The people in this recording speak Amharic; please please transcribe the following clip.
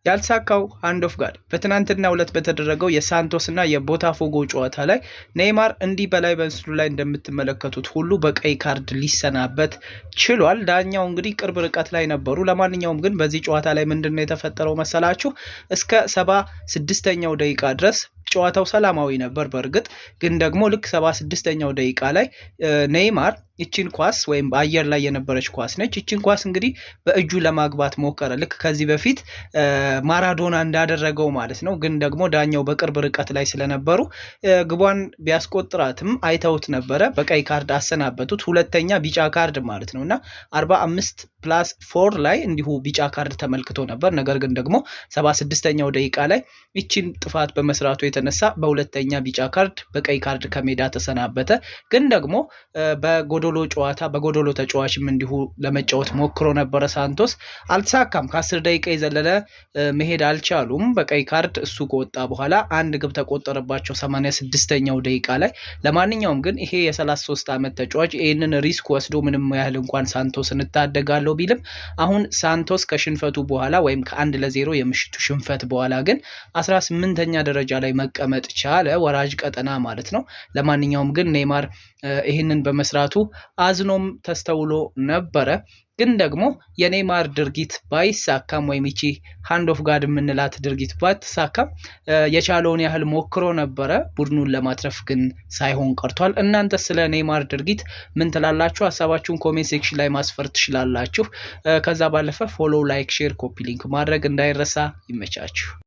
ያልሳካው ሃንድ ኦፍ ጋድ በትናንትናው ዕለት በተደረገው የሳንቶስ እና የቦታፎጎ ጨዋታ ላይ ኔይማር እንዲህ በላይ በምስሉ ላይ እንደምትመለከቱት ሁሉ በቀይ ካርድ ሊሰናበት ችሏል። ዳኛው እንግዲህ ቅርብ ርቀት ላይ ነበሩ። ለማንኛውም ግን በዚህ ጨዋታ ላይ ምንድነው የተፈጠረው መሰላችሁ? እስከ 76ኛው ደቂቃ ድረስ ጨዋታው ሰላማዊ ነበር። በእርግጥ ግን ደግሞ ልክ 76ኛው ደቂቃ ላይ ኔይማር ይቺን ኳስ ወይም በአየር ላይ የነበረች ኳስ ነች። ይቺን ኳስ እንግዲህ በእጁ ለማግባት ሞከረ፣ ልክ ከዚህ በፊት ማራዶና እንዳደረገው ማለት ነው። ግን ደግሞ ዳኛው በቅርብ ርቀት ላይ ስለነበሩ ግቧን ቢያስቆጥራትም አይተውት ነበረ። በቀይ ካርድ አሰናበቱት። ሁለተኛ ቢጫ ካርድ ማለት ነው እና 45+4 ላይ እንዲሁ ቢጫ ካርድ ተመልክቶ ነበር። ነገር ግን ደግሞ 76ኛው ደቂቃ ላይ ይቺን ጥፋት በመስራቱ የተነሳ በሁለተኛ ቢጫ ካርድ በቀይ ካርድ ከሜዳ ተሰናበተ። ግን ደግሞ በጎዶሎ ተጫዋችም እንዲሁ ለመጫወት ሞክሮ ነበረ ሳንቶስ፣ አልተሳካም። ከ10 ደቂቃ የዘለለ መሄድ አልቻሉም። በቀይ ካርድ እሱ ከወጣ በኋላ አንድ ግብ ተቆጠረባቸው 86ኛው ደቂቃ ላይ። ለማንኛውም ግን ይሄ የ33 ዓመት ተጫዋች ይህንን ሪስክ ወስዶ ምንም ያህል እንኳን ሳንቶስ እንታደጋለሁ ቢልም አሁን ሳንቶስ ከሽንፈቱ በኋላ ወይም ከ1-0 የምሽቱ ሽንፈት በኋላ ግን 18ኛ ደረጃ ላይ መቀመጥ ቻለ፣ ወራጅ ቀጠና ማለት ነው። ለማንኛውም ግን ኔይማር ይህንን በመስራቱ አዝኖም ተስተውሎ ነበረ። ግን ደግሞ የኔይማር ድርጊት ባይሳካም ወይም ይቺ ሃንድ ኦፍ ጋድ የምንላት ድርጊት ባትሳካም የቻለውን ያህል ሞክሮ ነበረ። ቡድኑን ለማትረፍ ግን ሳይሆን ቀርቷል። እናንተ ስለ ኔይማር ድርጊት ምን ትላላችሁ? ሀሳባችሁን ኮሜንት ሴክሽን ላይ ማስፈር ትችላላችሁ። ከዛ ባለፈ ፎሎው፣ ላይክ፣ ሼር፣ ኮፒ ሊንክ ማድረግ እንዳይረሳ። ይመቻችሁ።